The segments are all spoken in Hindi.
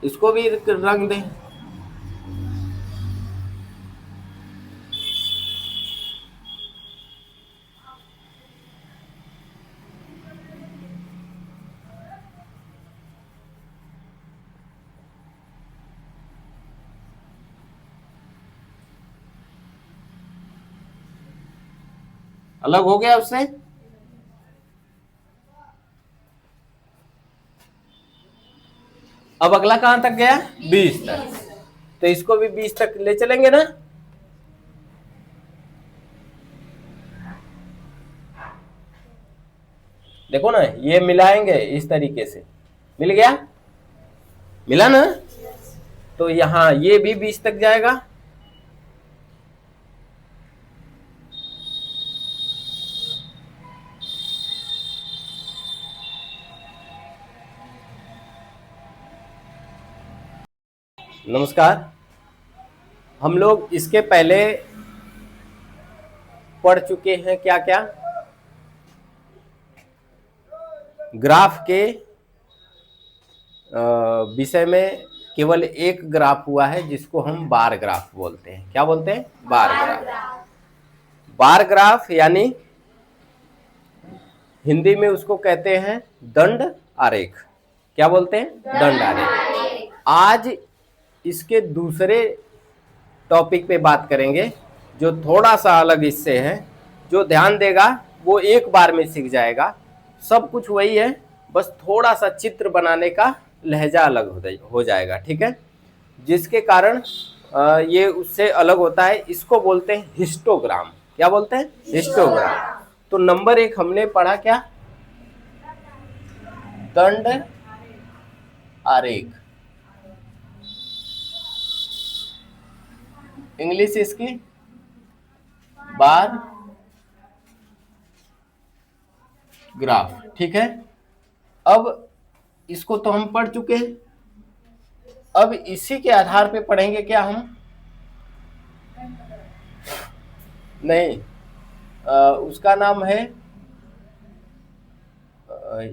इसको भी रंग दें। अलग हो गया उससे। अब अगला कहां तक गया? 20 तक। तो इसको भी 20 तक ले चलेंगे ना। देखो ना, ये मिलाएंगे इस तरीके से। मिल गया? मिला ना। तो यहां ये भी 20 तक जाएगा। नमस्कार। हम लोग इसके पहले पढ़ चुके हैं क्या क्या? ग्राफ के विषय में केवल एक ग्राफ हुआ है जिसको हम बार ग्राफ बोलते हैं। क्या बोलते हैं? Bar graph. बार ग्राफ यानी हिंदी में उसको कहते हैं दंड आरेख। क्या बोलते हैं? दंड आरेख। आज इसके दूसरे टॉपिक पे बात करेंगे जो थोड़ा सा अलग इससे है। जो ध्यान देगा वो एक बार में सीख जाएगा। सब कुछ वही है, बस थोड़ा सा चित्र बनाने का लहजा अलग हो जाएगा। ठीक है? जिसके कारण ये उससे अलग होता है। इसको बोलते हैं हिस्टोग्राम। क्या बोलते हैं? हिस्टोग्राम। तो नंबर 1 हमने पढ़ा क्या? दंड आरेख। इंग्लिश इसकी बार ग्राफ। ठीक है? अब इसको तो हम पढ़ चुके हैं। अब इसी के आधार पे पढ़ेंगे क्या हम? नहीं, उसका नाम है,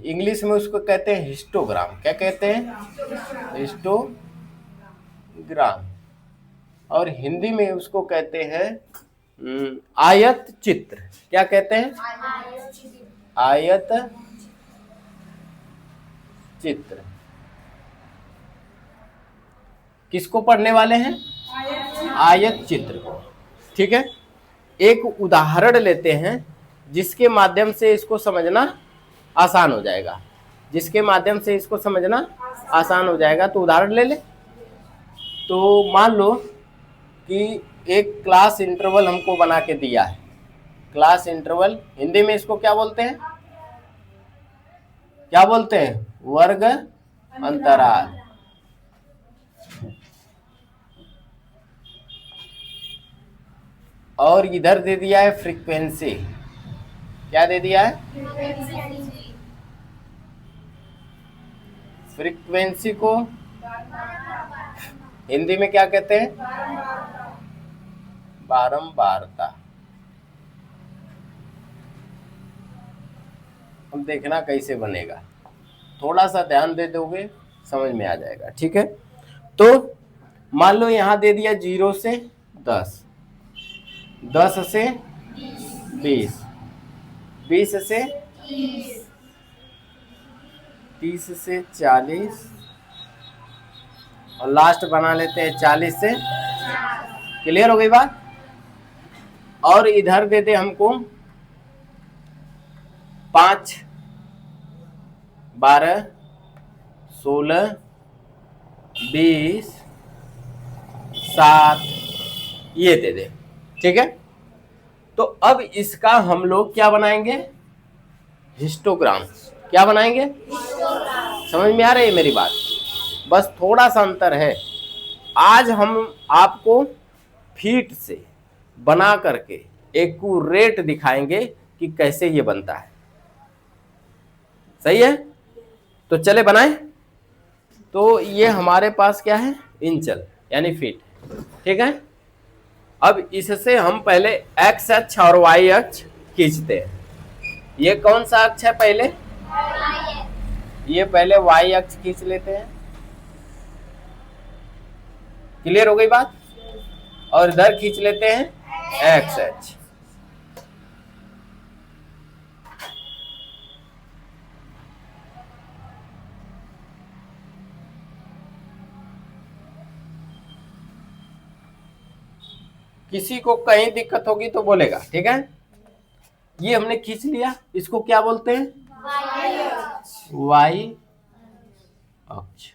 इंग्लिश में उसको कहते हैं हिस्टोग्राम। क्या कहते हैं? हिस्टोग्राम। और हिंदी में उसको कहते हैं आयत चित्र। क्या कहते हैं? आयत चित्र। किसको पढ़ने वाले हैं? आयत चित्र को। ठीक है? एक उदाहरण लेते हैं जिसके माध्यम से इसको समझना आसान हो जाएगा। जिसके माध्यम से इसको समझना आसान हो जाएगा। तो उदाहरण ले ले। तो मान लो कि एक क्लास इंटरवल हमको बना के दिया है। क्लास इंटरवल हिंदी में इसको क्या बोलते हैं? क्या बोलते हैं? वर्ग अंतराल। और इधर दे दिया है फ्रीक्वेंसी। क्या दे दिया है? फ्रीक्वेंसी को हिंदी में क्या कहते हैं? बारंबारता। हम देखना कैसे बनेगा, थोड़ा सा ध्यान दे दोगे समझ में आ जाएगा। ठीक है? तो मान लो यहां दे दिया 0 से 10, 10 से 20, 20 से 30 से 40 और लास्ट बना लेते हैं 40 से। क्लियर हो गई बात? और इधर दे दे हमको 5, 12, 16, 20, 7 ये दे दे। ठीक है? तो अब इसका हम लोग क्या बनाएंगे? हिस्टोग्राम। क्या बनाएंगे? समझ में आ रही है मेरी बात? बस थोड़ा सा अंतर है। आज हम आपको फीट से बना करके एक्यूरेट दिखाएंगे कि कैसे ये बनता है। सही है? तो चले बनाएं। तो ये हमारे पास क्या है? इंचल यानी फीट। ठीक है? अब इससे हम पहले एक्स अक्ष और वाई अक्ष खींचते हैं। ये कौन सा अक्ष है? पहले ये पहले वाई अक्ष खींच लेते हैं। क्लियर हो गई बात। और इधर खींच लेते हैं एक्स एच। किसी को कहीं दिक्कत होगी तो बोलेगा, ठीक है। ये हमने खींच लिया, इसको क्या बोलते हैं? वाई अक्ष।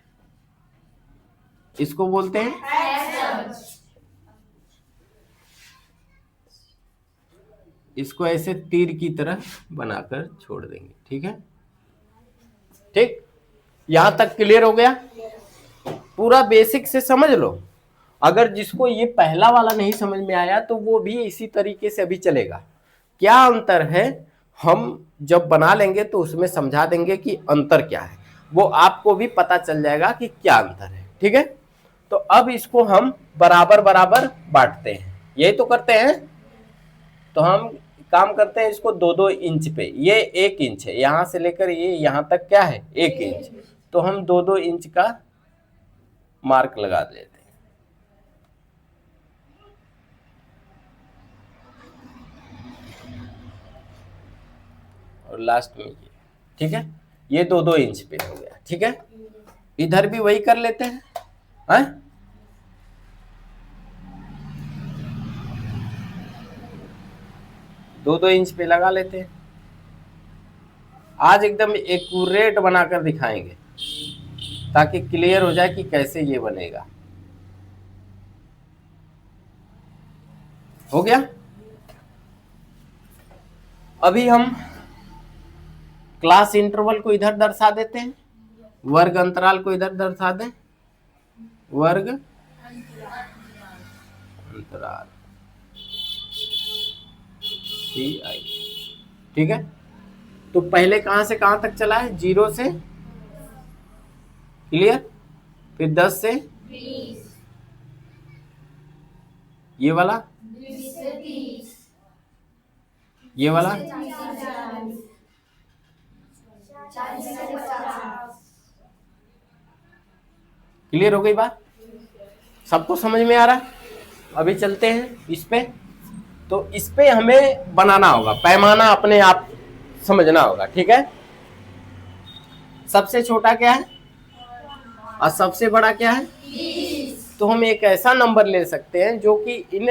इसको बोलते हैं, इसको ऐसे तीर की तरह बनाकर छोड़ देंगे, ठीक है। ठीक, यहां तक क्लियर हो गया? पूरा बेसिक से समझ लो। अगर जिसको ये पहला वाला नहीं समझ में आया तो वो भी इसी तरीके से अभी चलेगा। क्या अंतर है, हम जब बना लेंगे तो उसमें समझा देंगे कि अंतर क्या है, वो आपको भी पता चल जाएगा कि क्या अंतर है, ठीक है। तो अब इसको हम बराबर बराबर बांटते हैं, यही तो करते हैं। तो हम काम करते हैं इसको 2-2 इंच पे, ये 1 इंच है, यहां से लेकर ये यहां तक क्या है 1 इंच, तो हम 2-2 इंच का मार्क लगा देते हैं। और लास्ट में ये, ठीक है, ये 2-2 इंच पे हो गया, ठीक है। इधर भी वही कर लेते हैं, हाँ? 2-2 इंच पे लगा लेते हैं। आज एकदम एक्यूरेट बनाकर दिखाएंगे ताकि क्लियर हो जाए कि कैसे ये बनेगा। हो गया? अभी हम क्लास इंटरवल को इधर दर्शा देते हैं, वर्ग अंतराल को इधर दर्शा दें, वर्ग अंतराल CI, ठीक है। तो पहले कहां से कहां तक चला है? 0 से, क्लियर, फिर 10 से 20, ये वाला 20 से 30, ये वाला 40 से 50। क्लियर हो गई बात? सबको समझ में आ रहा है? अभी चलते हैं इस पे। तो इस पे हमें बनाना होगा, पैमाना अपने आप समझना होगा, ठीक है। सबसे छोटा क्या है और सबसे बड़ा क्या है? 20। तो हम एक ऐसा नंबर ले सकते हैं जो कि इन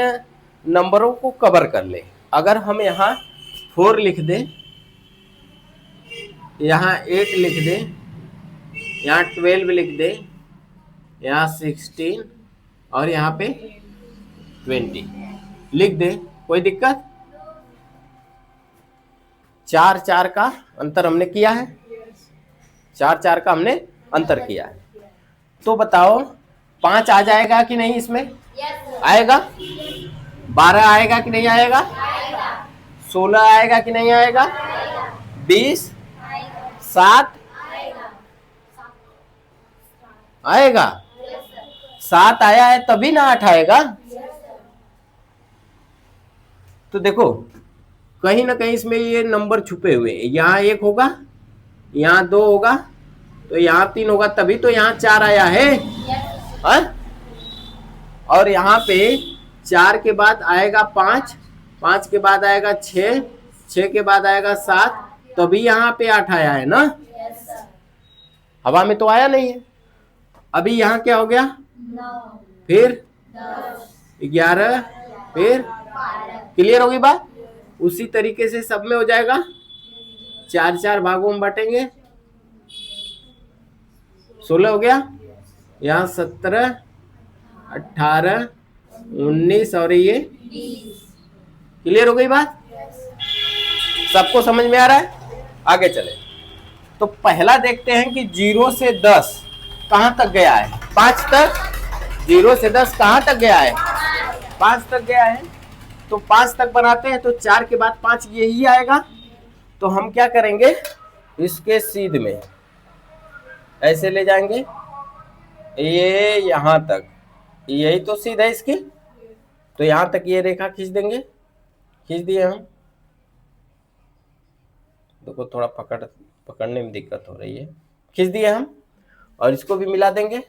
नंबरों को कवर कर ले। अगर हम यहाँ 4 लिख दें, यहाँ 8 लिख दें, यहाँ 12 लिख दें, यहाँ 16 और यहाँ पे 20 लिख दें, कोई दिक्कत? 4-4 का अंतर हमने किया है, 4-4 का हमने अंतर किया है। तो बताओ 5 आ जाएगा कि नहीं इसमें? आएगा। 12 आएगा कि नहीं आएगा? 16 आएगा कि नहीं आएगा? 20, 7 आएगा। 7 आया है तभी ना 8 आएगा। तो देखो कहीं ना कहीं इसमें ये नंबर छुपे हुए हैं। यहाँ 1 होगा, यहाँ 2 होगा, तो यहाँ 3 होगा, तभी तो यहाँ 4 आया है। और यहाँ पे 4 के बाद आएगा 5, 5 के बाद आएगा 6, 6 के बाद आएगा 7, तभी यहाँ पे 8 आया है ना। हवा में तो आया नहीं है। अभी यहाँ क्या हो गया? 9, फिर 11, फिर क्लियर होगी बात? उसी तरीके से सब में हो जाएगा। 4-4 भागों में बांटेंगे, 16 हो गया, यहाँ 17, 18, 19 और ये 20। क्लियर हो गई बात? सबको समझ में आ रहा है? आगे चले। तो पहला देखते हैं कि 0 से 10 कहां तक गया है? 5 तक। 0 से 10 कहां तक गया है? 5 तक गया है। तो 5 तक बनाते हैं, तो 4 के बाद 5 यही आएगा। तो हम क्या करेंगे, इसके सीध में ऐसे ले जाएंगे, ये यहां तक, यही तो सीध है इसकी, तो यहां तक ये रेखा खींच देंगे। खींच दिए हम। देखो थोड़ा पकड़ने में दिक्कत हो रही है। खींच दिए हम, और इसको भी मिला देंगे।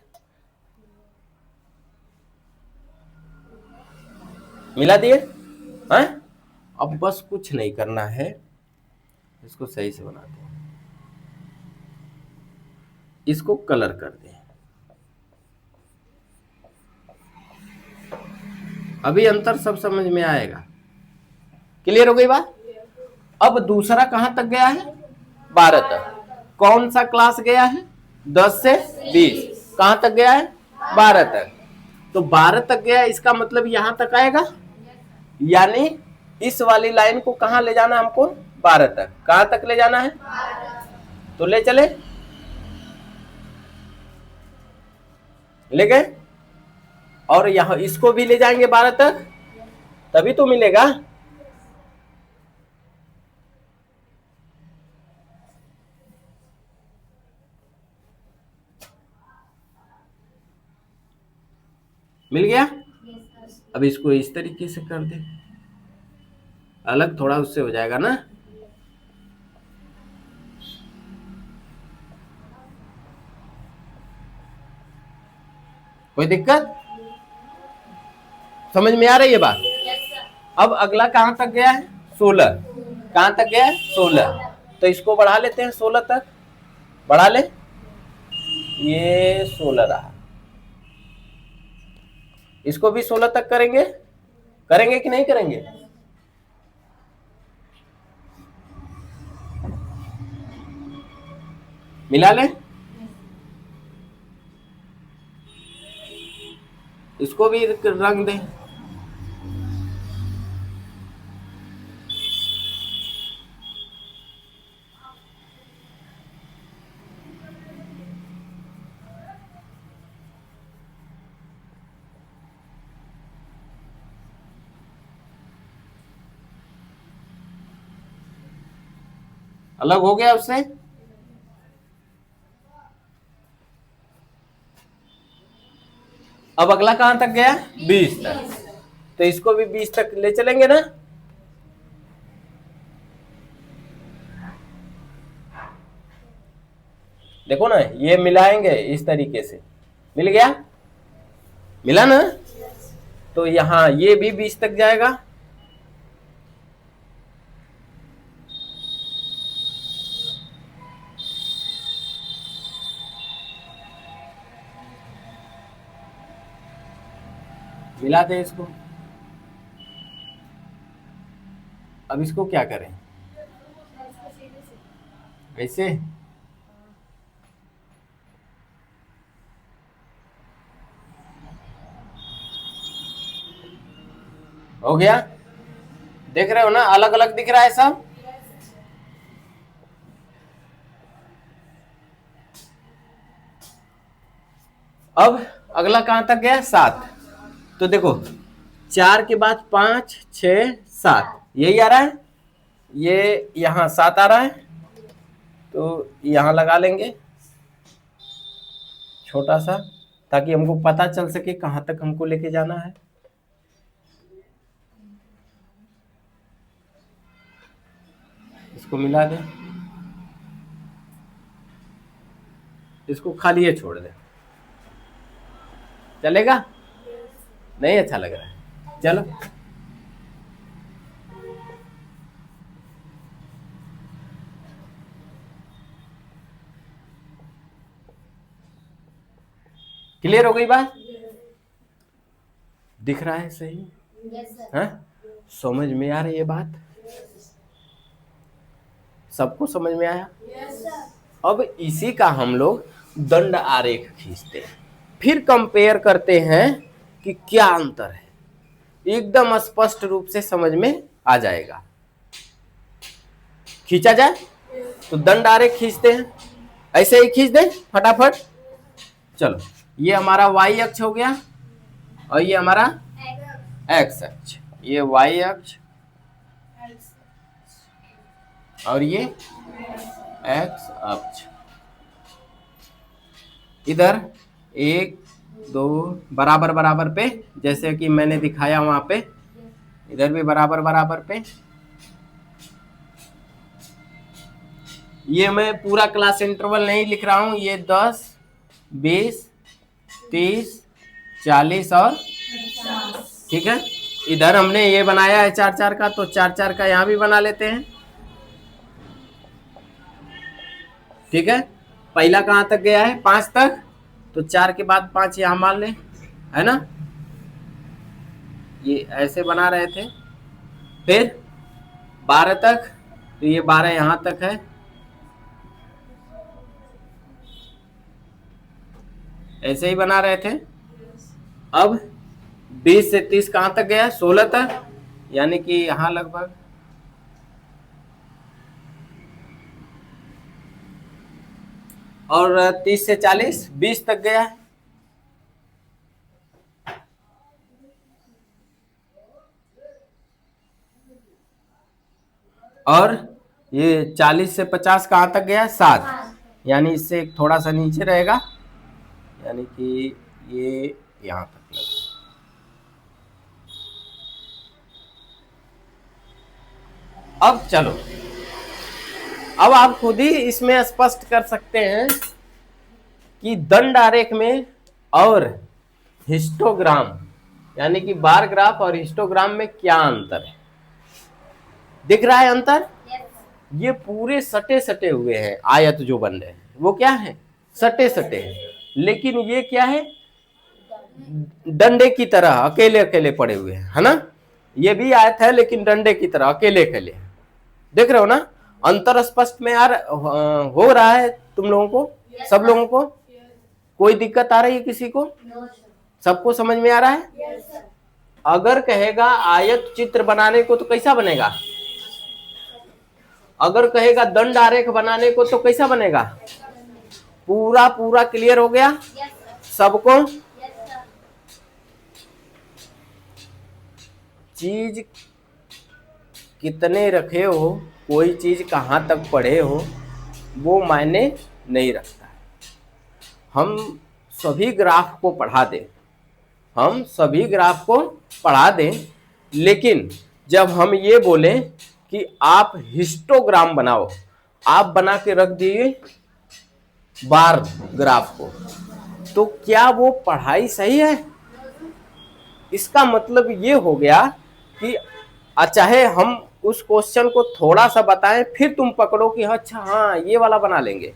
मिला दिए? हाँ, अब बस कुछ नहीं करना है, इसको सही से बना दें, इसको कलर कर दें। अभी अंतर सब समझ में आएगा। क्लियर हो गई बात? अब दूसरा कहां तक गया है? 12 तक। कौन सा क्लास गया है? 10 से 20। कहां तक गया है? 12 तक। तो 12 तक गया, इसका मतलब यहां तक आएगा, यानी इस वाली लाइन को कहां ले जाना हमको? 12 तक। कहां तक ले जाना है? तो ले चले, ले गए, और यहां इसको भी ले जाएंगे 12 तक, तभी तो मिलेगा। मिल गया? अब इसको इस तरीके से कर दे, अलग थोड़ा उससे हो जाएगा ना। कोई दिक्कत? समझ में आ रही है बात? अब अगला कहां तक गया है? 16। कहां तक गया है? 16। तो इसको बढ़ा लेते हैं 16 तक, बढ़ा ले, ये 16 रहा, इसको भी 16 तक करेंगे। करेंगे कि नहीं करेंगे? मिला ले, इसको भी रंग दें। अलग हो गया उससे। अब अगला कहां तक गया? 20 तक। तो इसको भी 20 तक ले चलेंगे ना। देखो ना, ये मिलाएंगे इस तरीके से, मिल गया? मिला ना? तो यहां ये भी 20 तक जाएगा, मिला दे इसको। अब इसको क्या करें? ऐसे हो गया? देख रहे हो ना, अलग अलग दिख रहा है सब। अब अगला कहां तक गया? 7। तो देखो, 4 के बाद 5, 6, 7, यही आ रहा है, ये यहां 7 आ रहा है, तो यहां लगा लेंगे छोटा सा, ताकि हमको पता चल सके कहां तक हमको लेके जाना है। इसको मिला दे, इसको खाली ये छोड़ दे, चलेगा? नहीं अच्छा लग रहा है? चलो, क्लियर हो गई बात? दिख रहा है सही? हाँ, समझ में आ रही है बात? सबको समझ में आया? अब इसी का हम लोग दंड आरेख खींचते हैं, फिर कंपेयर करते हैं कि क्या अंतर है, एकदम स्पष्ट रूप से समझ में आ जाएगा। खींचा जाए तो दंड आरेख खींचते हैं, ऐसे ही खींच दें फटाफट। चलो, ये हमारा y अक्ष हो गया, और ये हमारा x अक्ष, ये y अक्ष और ये x अक्ष। इधर 1 2 बराबर बराबर पे, जैसे कि मैंने दिखाया वहां पे, इधर भी बराबर बराबर पे। ये मैं पूरा क्लास इंटरवल नहीं लिख रहा हूं, ये 10 20 30 40 और, ठीक है, इधर हमने ये बनाया है 4 4 का, तो 4 4 का यहाँ भी बना लेते हैं। ठीक है, पहला कहाँ तक गया है? 5 तक, तो 4 के बाद 5 यहाँ मान लें, है ना। ये ऐसे बना रहे थे। फिर 12 तक, तो ये 12 यहाँ तक है, ऐसे ही बना रहे थे। अब 20 से 30 कहाँ तक गया? 16 तक, यानी कि यहाँ लगभग। और 30 से 40 20 तक गया है। और ये 40 से 50 कहाँ तक गया? 7, यानी इससे थोड़ा सा नीचे रहेगा, यानी कि ये यहाँ तक लगा। अब चलो, अब आप खुद ही इसमें स्पष्ट कर सकते हैं कि दंड आरेख में और हिस्टोग्राम, यानी कि बार ग्राफ और हिस्टोग्राम में क्या अंतर है? दिख रहा है अंतर? ये पूरे सटे सटे हुए हैं, आयत जो बन रहे हैं वो क्या है? सटे सटे हैं। लेकिन ये क्या है? डंडे की तरह अकेले अकेले पड़े हुए हैं, है ना। ये भी आयत है लेकिन डंडे की तरह अकेले अकेले। देख रहे हो ना अंतर? स्पष्ट में यार हो रहा है तुम लोगों को, सब लोगों को? कोई दिक्कत आ रही है किसी को? सबको समझ में आ रहा है? अगर कहेगा आयत चित्र बनाने को तो कैसा बनेगा? अगर कहेगा दंड आरेख बनाने को तो कैसा बनेगा? पूरा पूरा क्लियर हो गया सबको? चीज कितने रखे हो, कोई चीज कहाँ तक पढ़े हो, वो मायने नहीं रखता है। हम सभी ग्राफ को पढ़ा दें, हम सभी ग्राफ को पढ़ा दें, लेकिन जब हम ये बोलें कि आप हिस्टोग्राम बनाओ, आप बना के रख दिए बार ग्राफ को, तो क्या वो पढ़ाई सही है? इसका मतलब ये हो गया कि चाहे हम उस क्वेश्चन को थोड़ा सा बताएं फिर तुम पकड़ो कि अच्छा हाँ ये वाला बना लेंगे,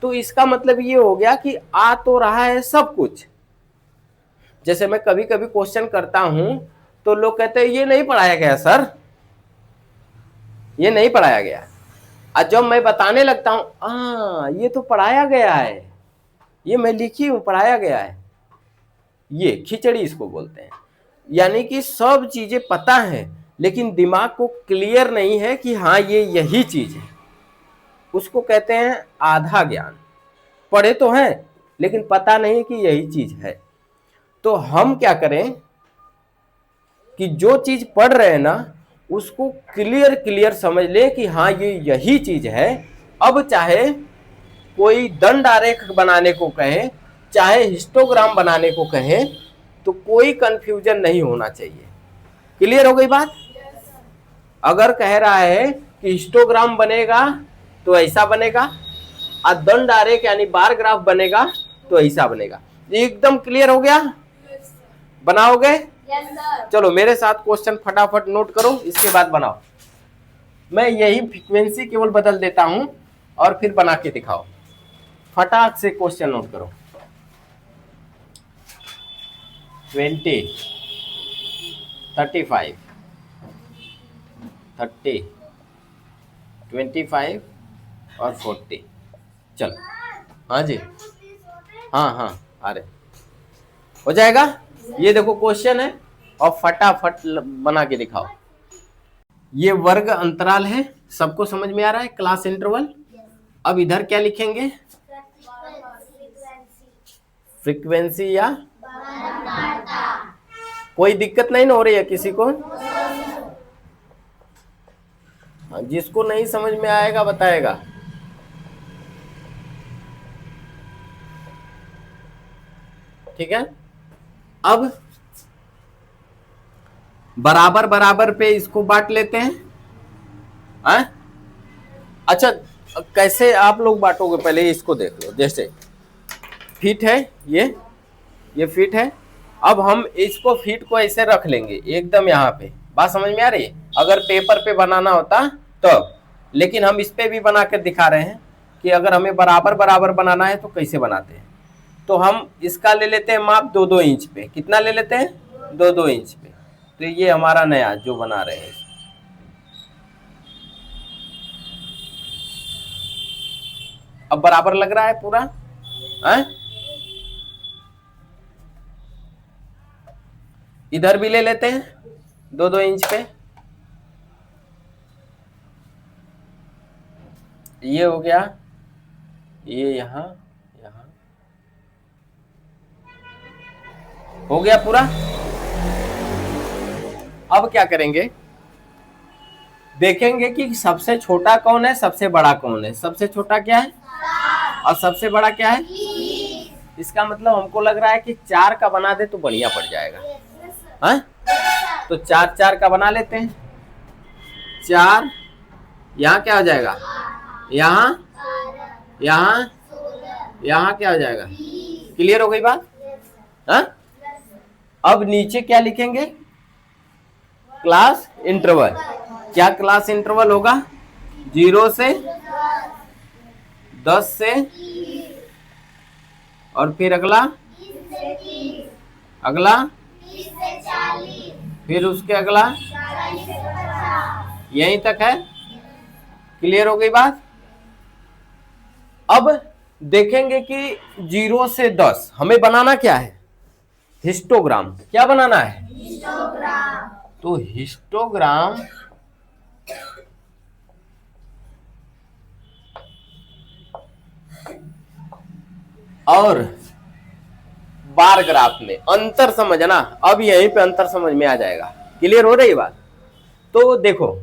तो इसका मतलब ये हो गया कि आ तो रहा है सब कुछ। जैसे मैं कभी कभी क्वेश्चन करता हूं तो लोग कहते हैं ये नहीं पढ़ाया गया सर, ये नहीं पढ़ाया गया। और जब मैं बताने लगता हूं हाँ ये तो पढ़ाया गया है, ये मैं लिखी हूं, पढ़ाया गया है, ये खिचड़ी इसको बोलते हैं। यानी कि सब चीजें पता है लेकिन दिमाग को क्लियर नहीं है कि हाँ ये यही चीज है, उसको कहते हैं आधा ज्ञान। पढ़े तो हैं लेकिन पता नहीं कि यही चीज है। तो हम क्या करें कि जो चीज पढ़ रहे हैं ना उसको क्लियर क्लियर समझ ले कि हाँ ये यही चीज है। अब चाहे कोई दंड आरेख बनाने को कहे, चाहे हिस्टोग्राम बनाने को कहे, तो कोई कंफ्यूजन नहीं होना चाहिए। क्लियर हो गई बात? अगर कह रहा है कि हिस्टोग्राम बनेगा तो ऐसा बनेगा, और दंड आरेख यानी बार ग्राफ बनेगा तो ऐसा बनेगा। एकदम क्लियर हो गया? बनाओगे? चलो मेरे साथ क्वेश्चन फटाफट नोट करो, इसके बाद बनाओ। मैं यही फ्रीक्वेंसी केवल बदल देता हूं और फिर बना के दिखाओ। फटाक से क्वेश्चन नोट करो। 20, 35, 30, 25 और 40। चलो हाँ जी, हाँ हाँ आ रहे, हो जाएगा। ये देखो क्वेश्चन है और फटाफट बना के दिखाओ। ये वर्ग अंतराल है, सबको समझ में आ रहा है? Class interval. अब इधर क्या लिखेंगे? फ्रीक्वेंसी या कोई दिक्कत नहीं ना हो रही है किसी को? जिसको नहीं समझ में आएगा बताएगा। ठीक है, अब बराबर बराबर पे इसको बांट लेते हैं। अच्छा कैसे आप लोग बांटोगे पहले इसको देख लो। जैसे फीट है, ये फीट है, अब हम इसको फीट को ऐसे रख लेंगे एकदम यहाँ पे। बात समझ में आ रही है? अगर पेपर पे बनाना होता तो, लेकिन हम इस पे भी बना कर दिखा रहे हैं कि अगर हमें बराबर बराबर बनाना है तो कैसे बनाते हैं। तो हम इसका ले लेते हैं माप 2-2 इंच पे। कितना ले लेते हैं? 2-2 इंच पे। तो ये हमारा नया जो बना रहे हैं, अब बराबर लग रहा है पूरा है? इधर भी ले लेते हैं 2-2 इंच पे। ये हो गया, ये यहाँ यहाँ हो गया पूरा। अब क्या करेंगे, देखेंगे कि सबसे छोटा कौन है, सबसे बड़ा कौन है। सबसे छोटा क्या है और सबसे बड़ा क्या है? इसका मतलब हमको लग रहा है कि 4 का बना दे तो बढ़िया पड़ जाएगा। हाँ, तो 4-4 का बना लेते हैं। 4 यहाँ क्या हो जाएगा, यहाँ यहाँ यहाँ क्या हो जाएगा? क्लियर हो गई बात? हाँ, अब नीचे क्या लिखेंगे? Class interval. क्या क्लास इंटरवल होगा? 0 से 10 से, और फिर अगला अगला, फिर उसके अगला, यहीं तक है। क्लियर हो गई बात? अब देखेंगे कि 0 से 10 हमें बनाना क्या है? हिस्टोग्राम। क्या बनाना है? हिस्टोग्राम। तो हिस्टोग्राम और बार ग्राफ में अंतर समझना। अब यहीं पे अंतर समझ में आ जाएगा। क्लियर हो रही बात? तो देखो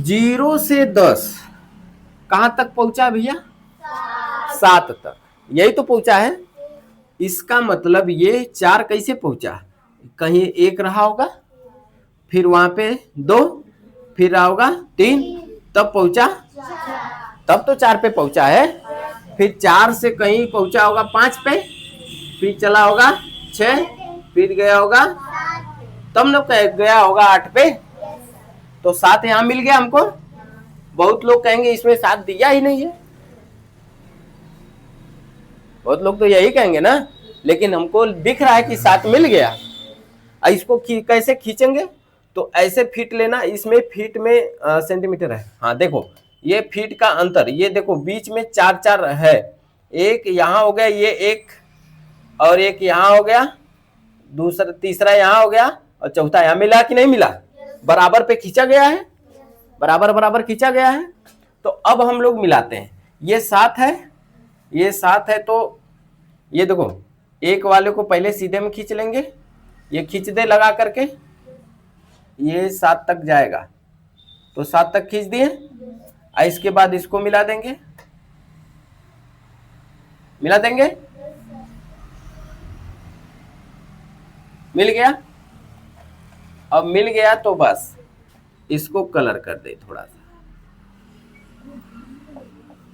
0 से 10 कहां तक पहुंचा भैया? 7 तक। यही तो पहुंचा है। इसका मतलब ये 4 कैसे पहुंचा? कहीं 1 रहा होगा, फिर वहां पे 2, फिर रहा होगा 3, तब पहुंचा, तब तो 4 पे पहुंचा है। फिर 4 से कहीं पहुंचा होगा 5 पे, फिर चला होगा 6, फिर गया होगा, तब न गया होगा 8 पे। तो 7 यहां मिल गया हमको। बहुत लोग कहेंगे इसमें 7 दिया ही नहीं है। बहुत लोग तो यही कहेंगे ना, लेकिन हमको दिख रहा है कि 7 मिल गया। इसको कैसे खींचेंगे? तो ऐसे फीट लेना। इसमें फीट में सेंटीमीटर है। हाँ देखो, ये फीट का अंतर, ये देखो बीच में 4-4 है। एक यहाँ हो गया, ये एक, और एक यहाँ हो गया, दूसरा तीसरा यहाँ हो गया, और चौथा यहाँ। मिला कि नहीं मिला? बराबर पे खींचा गया है, बराबर बराबर खींचा गया है। तो अब हम लोग मिलाते हैं। ये 7 है, ये 7 है। तो ये देखो, एक वाले को पहले सीधे में खींच लेंगे। ये खींच दे लगा करके, ये 7 तक जाएगा। तो 7 तक खींच दिए। इसके बाद इसको मिला देंगे, मिला देंगे। मिल गया। अब मिल गया तो बस इसको कलर कर दे थोड़ा सा।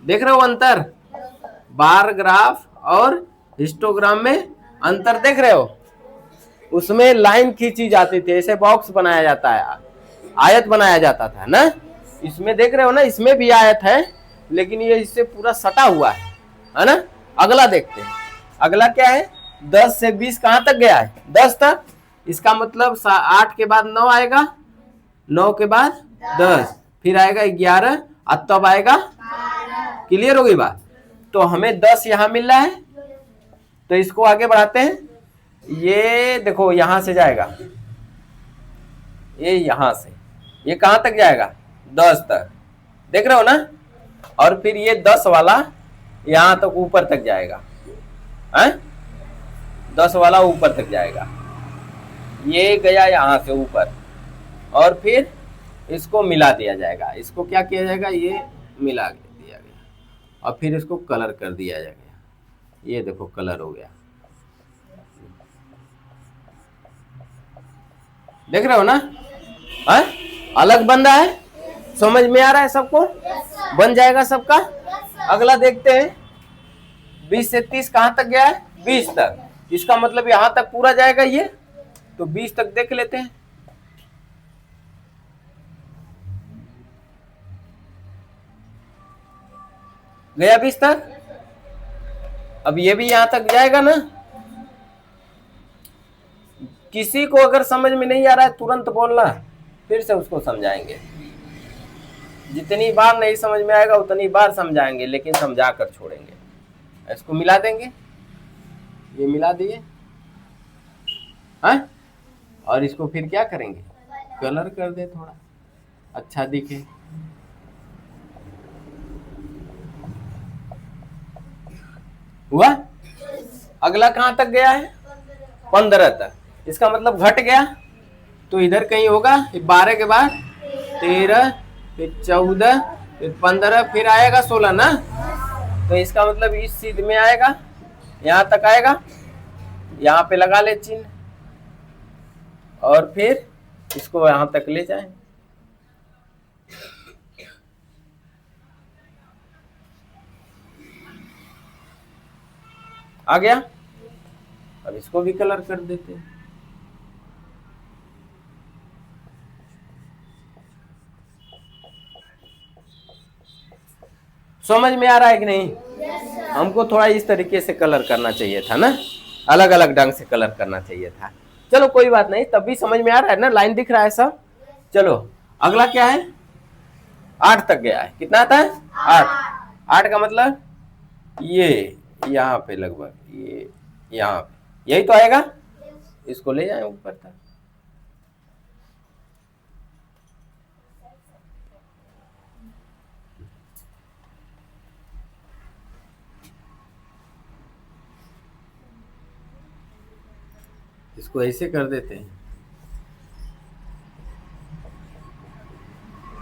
देख रहे हो अंतर? बार ग्राफ और हिस्टोग्राम में अंतर देख रहे हो? उसमें लाइन खींची जाती थी, ऐसे बॉक्स बनाया जाता है, आयत बनाया जाता था ना। इसमें देख रहे हो ना, इसमें भी आयत है, लेकिन ये इससे पूरा सटा हुआ है ना। अगला देखते हैं। अगला क्या है? 10 से 20 कहां तक गया है? 10 तक। इसका मतलब 8 के बाद 9 आएगा, 9 के बाद 10, फिर आएगा 11, और तब आएगा 12। क्लियर हो गई बात? तो हमें 10 यहां मिल रहा है, तो इसको आगे बढ़ाते हैं। ये देखो यहां से जाएगा, ये यहां से, ये कहां तक जाएगा? 10 तक। देख रहे हो ना? और फिर ये 10 वाला यहां तक ऊपर तक जाएगा है? 10 वाला ऊपर तक जाएगा। ये गया यहां से ऊपर, और फिर इसको मिला दिया जाएगा। इसको क्या किया जाएगा? ये मिला दिया गया, और फिर इसको कलर कर दिया जाएगा। ये देखो कलर हो गया। देख रहे हो ना? है? अलग बन रहा है। समझ में आ रहा है सबको? बन जाएगा सबका। अगला देखते हैं। 20 से 30 कहां तक गया है? 20 तक। इसका मतलब यहां तक पूरा जाएगा ये, तो 20 तक देख लेते हैं। गया 20 तक। अब ये भी यहां तक जाएगा ना। किसी को अगर समझ में नहीं आ रहा है तुरंत बोलना, फिर से उसको समझाएंगे। जितनी बार नहीं समझ में आएगा उतनी बार समझाएंगे, लेकिन समझा कर छोड़ेंगे। इसको मिला देंगे, ये मिला दिए, हाँ? और इसको फिर क्या करेंगे, कलर कर दे, थोड़ा अच्छा दिखे। हुआ? अगला कहां तक गया है, 15 तक। इसका मतलब घट गया, तो इधर कहीं होगा 12 के बाद 13, फिर 14, फिर 15, फिर आएगा 16 ना। तो इसका मतलब इस सीध में आएगा, यहां तक आएगा, यहां पे लगा ले चिन्ह, और फिर इसको यहां तक ले जाए। आ गया। अब इसको भी कलर कर देते हैं। समझ में आ रहा है कि नहीं? हमको थोड़ा इस तरीके से कलर करना चाहिए था ना, अलग अलग ढंग से कलर करना चाहिए था। चलो कोई बात नहीं, तब भी समझ में आ रहा है ना, लाइन दिख रहा है सब। चलो अगला क्या है, 8 तक गया है। कितना आता है, 8। 8 का मतलब ये यहाँ पे लगभग, ये यहाँ पे, यही तो आएगा। इसको ले जाए ऊपर तक। इसको ऐसे कर देते हैं।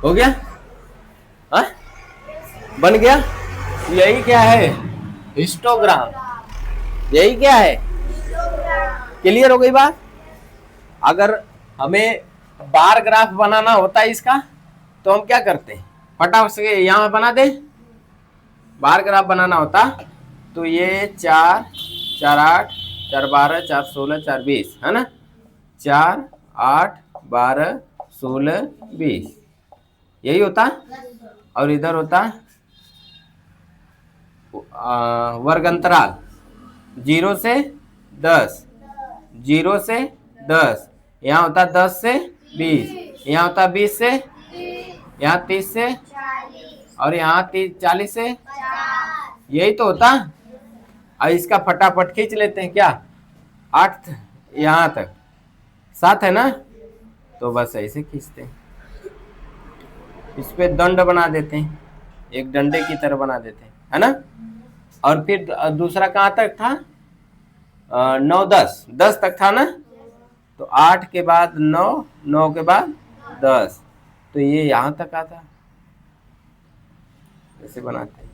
हो गया, हाँ? बन गया। यही क्या है, हिस्टोग्राम। यही क्या है, क्लियर हो गई बात? अगर हमें बार ग्राफ बनाना होता है इसका, तो हम क्या करते हैं, फटाफट से यहाँ बना दे। बार ग्राफ बनाना होता तो ये 4, 4, 8, 4, 12, 4, 16, 4, 20 है ना। 4, 8, 12, 16, 20 यही होता। और इधर होता वर्ग अंतराल 0 से 10, 0 से 10, यहाँ होता 10 से 20, यहाँ होता 20 से, यहाँ 30 से, और यहाँ 40 से, यही तो होता। और इसका फटाफट खींच लेते हैं क्या, 8 यहाँ तक 7 है ना, तो बस ऐसे खींचते हैं। इस पे दंड बना देते हैं, एक डंडे की तरह बना देते हैं, है ना। और फिर दूसरा कहाँ तक था, 9, 10, 10 तक था ना। तो 8 के बाद 9, 9 के बाद 10, तो ये यहाँ तक आता। ऐसे बनाते हैं।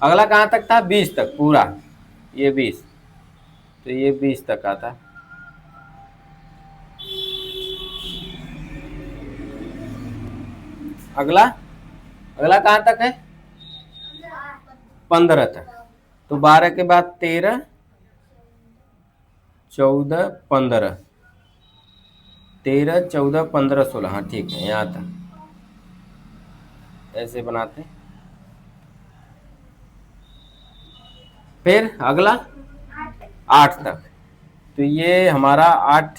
अगला कहाँ तक था, 20 तक पूरा, ये 20, तो ये 20 तक आता। अगला कहाँ तक है, 15 तक। तो 12 के बाद 13, 14, 15, 13, 14, 15, 16, हाँ ठीक है, यहाँ तक ऐसे बनाते। फिर अगला 8 तक, तो ये हमारा 8,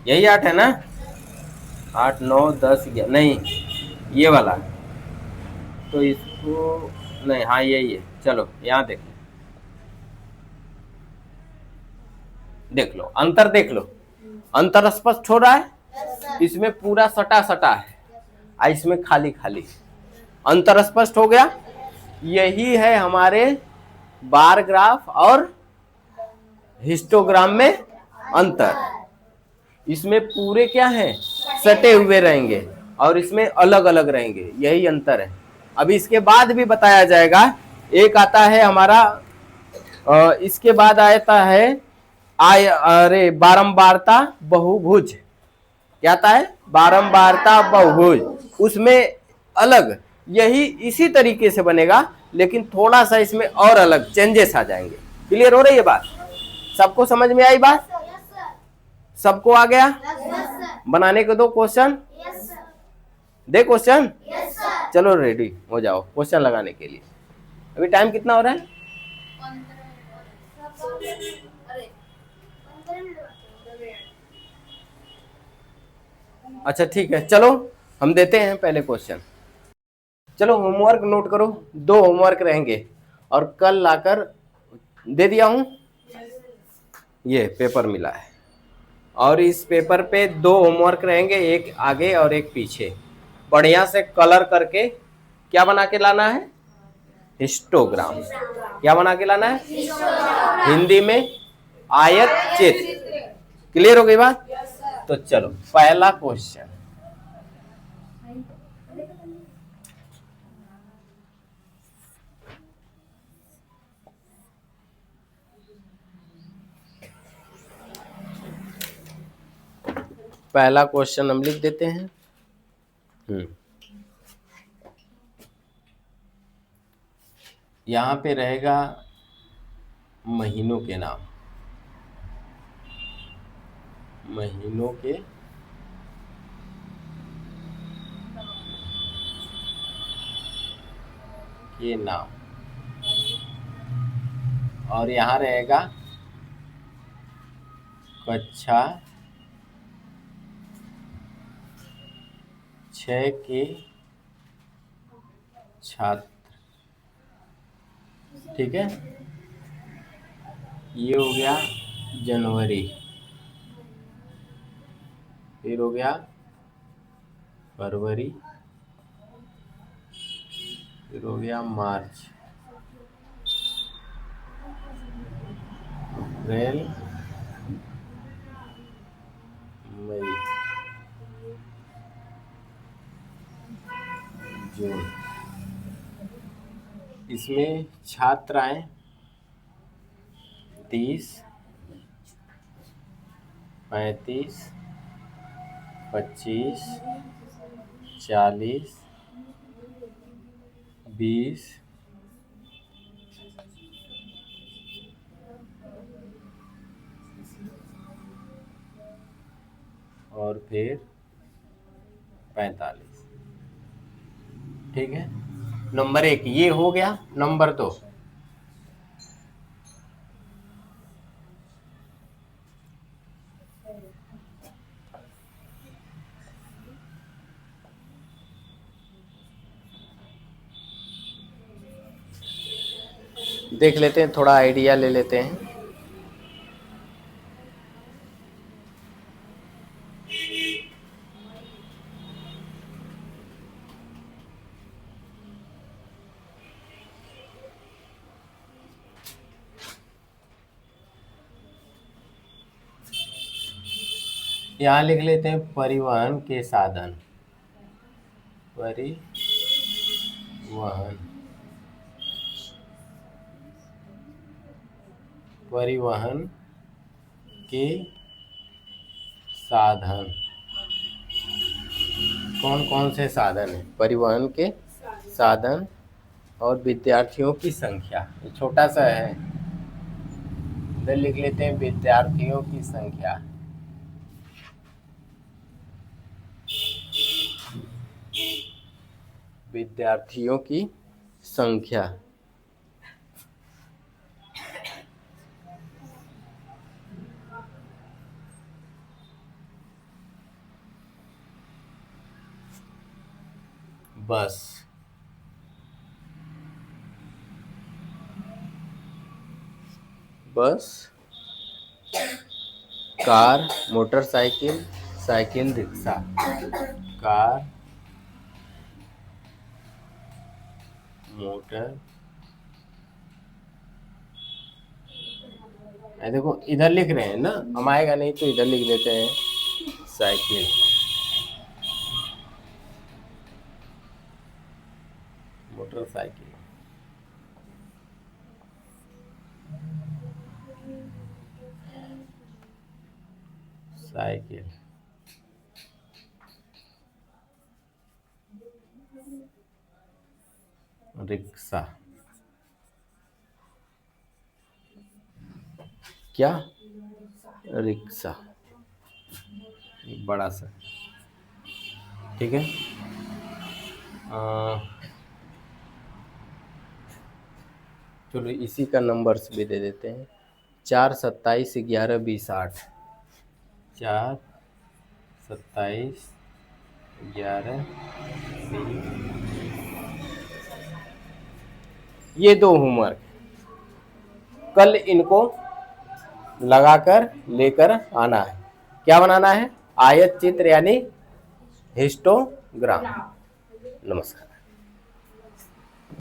यही 8 है ना। 8, 9, 10, 11, नहीं ये वाला, तो इसको नहीं, हाँ यही है। चलो यहाँ देख लो, देख लो अंतर, देख लो अंतर स्पष्ट हो रहा है। इसमें पूरा सटा सटा है, इसमें खाली खाली। अंतर स्पष्ट हो गया। यही है हमारे बार ग्राफ और हिस्टोग्राम में अंतर। इसमें पूरे क्या हैं, सटे हुए रहेंगे, और इसमें अलग अलग रहेंगे, यही अंतर है। अभी इसके बाद भी बताया जाएगा। एक आता है हमारा, इसके बाद आता है बारंबारता बहुभुज। क्या आता है, बारंबारता बहुभुज। उसमें अलग, यही इसी तरीके से बनेगा, लेकिन थोड़ा सा इसमें और अलग चेंजेस आ जाएंगे। क्लियर हो रही है बात? सबको समझ में आई बात? सबको आ गया? बनाने को दो क्वेश्चन, दे क्वेश्चन। चलो रेडी हो जाओ क्वेश्चन लगाने के लिए। अभी टाइम कितना हो रहा है? अच्छा ठीक है, चलो हम देते हैं पहले क्वेश्चन। चलो होमवर्क नोट करो, 2 होमवर्क रहेंगे और कल लाकर दे दिया हूं। ये पेपर मिला है और इस पेपर पे 2 होमवर्क रहेंगे, एक आगे और एक पीछे। बढ़िया से कलर करके क्या बना के लाना है? हिस्टोग्राम। क्या बना के लाना है? हिंदी में आयत चित्र। क्लियर हो गई बात? तो चलो पहला क्वेश्चन। पहला क्वेश्चन हम लिख देते हैं। यहां पे रहेगा महीनों के नाम, महीनों के नाम, और यहां रहेगा कक्षा 6 के छात्र। ठीक है, ये हो गया जनवरी, फिर हो गया फरवरी, फिर हो गया मार्च, अप्रैल, मई, जून। इसमें छात्र आए 30, 35, 25, 40, 20, और फिर 45। ठीक है, नंबर 1 ये हो गया। नंबर 2, देख लेते हैं, थोड़ा आइडिया ले लेते हैं। यहाँ लिख लेते हैं परिवहन के साधन, परिवहन, परिवहन के साधन। कौन कौन से साधन है? परिवहन के साधन और विद्यार्थियों की संख्या। ये छोटा सा है, इधर लिख लेते हैं विद्यार्थियों की संख्या। विद्यार्थियों की संख्या। बस, बस, car, motorcycle, cycle, rickshaw. Car, motor, देखो इधर लिख रहे हैं ना, हम आएगा नहीं तो इधर लिख देते हैं साइकिल, मोटरसाइकिल, साइकिल, रिक्शा। क्या? रिक्शा, बड़ा सा, ठीक है। चलो इसी का नंबर्स भी दे देते हैं, 4, 27, 11, 20, 8। 4, 27, 11, 20। ये 2 होमवर्क, कल इनको लगाकर लेकर आना है। क्या बनाना है? आयत चित्र यानी हिस्टोग्राम। नमस्कार।